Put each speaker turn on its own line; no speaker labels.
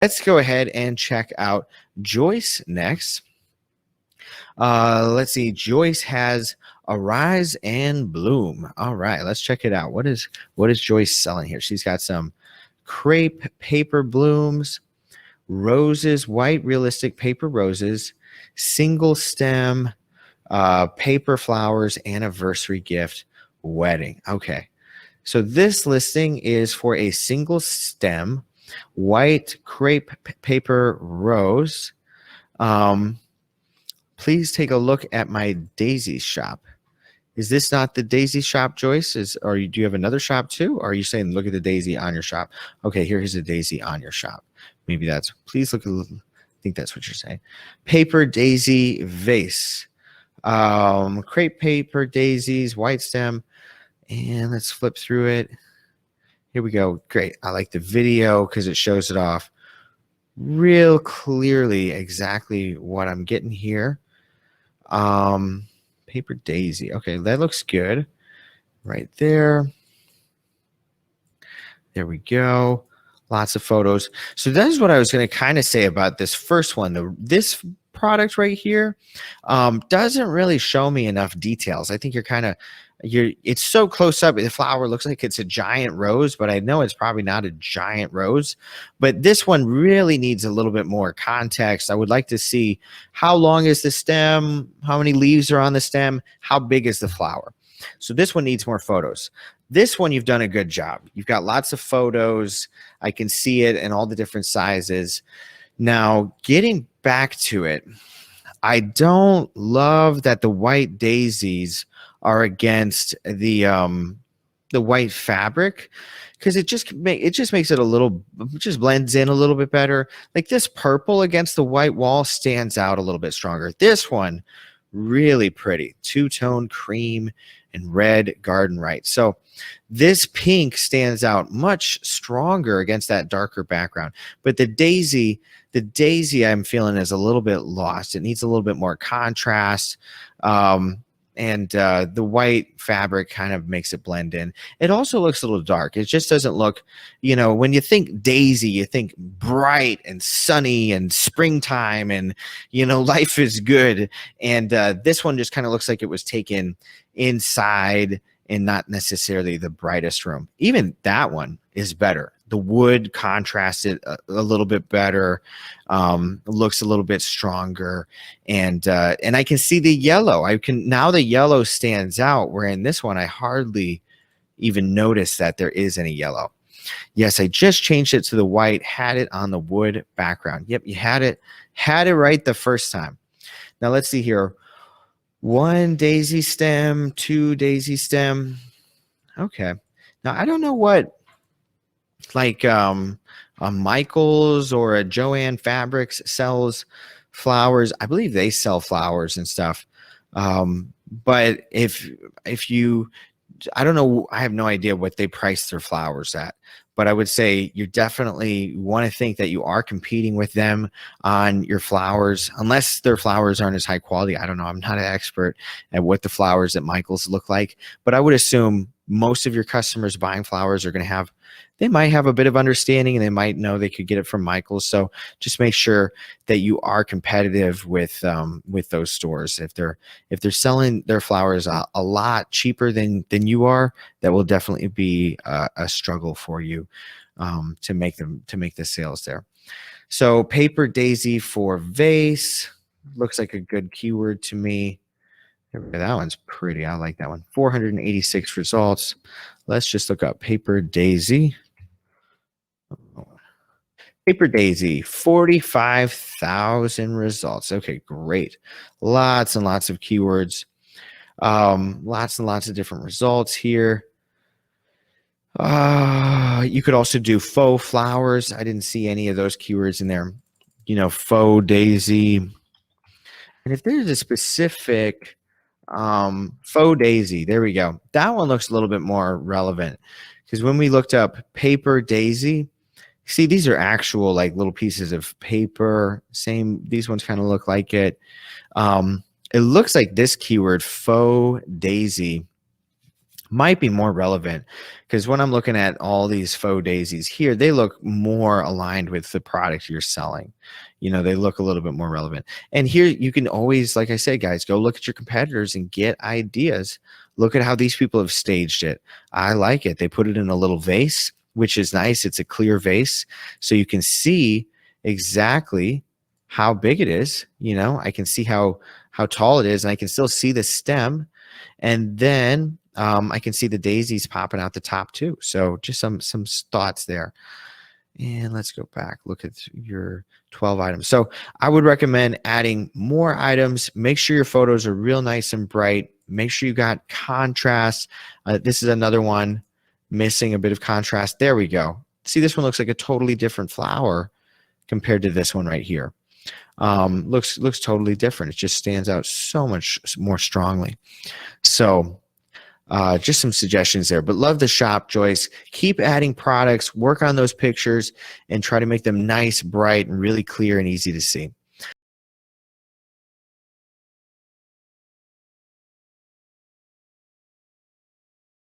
Let's go ahead and check out Joyce next. Let's see. Joyce has Arise and Bloom. All right, let's check it out. What is Joyce selling here? She's got some crepe paper blooms, roses, white realistic paper roses, single stem, paper flowers, anniversary gift, wedding. Okay, so this listing is for a single stem, white crepe paper rose. Please take a look at my daisy shop. Is this not the daisy shop, Joyce? Do you have another shop too? Or are you saying look at the daisy on your shop? Okay, here's the daisy on your shop. Maybe that's, please look at, I think that's what you're saying. Paper daisy vase. Crepe paper daisies, white stem. And let's flip through it. Here we go. Great. I like the video because it shows it off real clearly exactly what I'm getting here. Paper daisy. Okay, that looks good. Right there. There we go. Lots of photos. So that is what I was going to kind of say about this first one. This product right here doesn't really show me enough details. I think it's so close up. The flower looks like it's a giant rose, but I know it's probably not a giant rose. But this one really needs a little bit more context. I would like to see how long is the stem, how many leaves are on the stem, how big is the flower. So this one needs more photos. This one, you've done a good job. You've got lots of photos. I can see it in all the different sizes. Now, getting back to it, I don't love that the white daisies are against the white fabric, because it just makes it just blends in a little bit better. Like this purple against the white wall stands out a little bit stronger. This one, really pretty. Two-tone cream and red garden right. So this pink stands out much stronger against that darker background. But the daisy I'm feeling is a little bit lost. It needs a little bit more contrast. And the white fabric kind of makes it blend in. It also looks a little dark. It just doesn't look, when you think daisy, you think bright and sunny and springtime and, life is good. And this one just kind of looks like it was taken inside and not necessarily the brightest room. Even that one is better. The wood contrasted a little bit better, looks a little bit stronger, and I can see the yellow. Now the yellow stands out, where in this one I hardly even notice that there is any yellow. Yes, I just changed it to the white, had it on the wood background. Yep, you had it right the first time. Now let's see here. 1 daisy stem, 2 daisy stem. Okay. Now I don't know what, like a Michaels or a Joann Fabrics sells flowers. I believe they sell flowers and stuff. But if you, I don't know, I have no idea what they price their flowers at. But I would say you definitely want to think that you are competing with them on your flowers, unless their flowers aren't as high quality. I don't know. I'm not an expert at what the flowers at Michaels look like, but I would assume most of your customers buying flowers are going to they might have a bit of understanding, and they might know they could get it from Michaels. So just make sure that you are competitive with those stores. If they're selling their flowers a lot cheaper than you are, that will definitely be a struggle for you to make the sales there. So paper daisy for vase looks like a good keyword to me. That one's pretty. I like that one. 486 results. Let's just look up paper daisy. Paper daisy, 45,000 results. Okay, great. Lots and lots of keywords. Lots and lots of different results here. You could also do faux flowers. I didn't see any of those keywords in there. Faux daisy. And if there's a specific faux daisy, there we go. That one looks a little bit more relevant, because when we looked up paper daisy, see, these are actual like little pieces of paper. These ones kind of look like it. It looks like this keyword, faux daisy, might be more relevant, because when I'm looking at all these faux daisies here, they look more aligned with the product you're selling. You know, they look a little bit more relevant. And here you can always, like I said, guys, go look at your competitors and get ideas. Look at how these people have staged it. I like it. They put it in a little vase, which is nice. It's a clear vase, so you can see exactly how big it is. You know, I can see how tall it is, and I can still see the stem. And then I can see the daisies popping out the top too. So just some thoughts there. And let's go back, look at your 12 items. So I would recommend adding more items. Make sure your photos are real nice and bright. Make sure you got contrast. This is another one missing a bit of contrast. There we go. See, this one looks like a totally different flower compared to this one right here. Looks totally different. It just stands out so much more strongly. So just some suggestions there, but love the shop, Joyce. Keep adding products, work on those pictures, and try to make them nice, bright, and really clear and easy to see.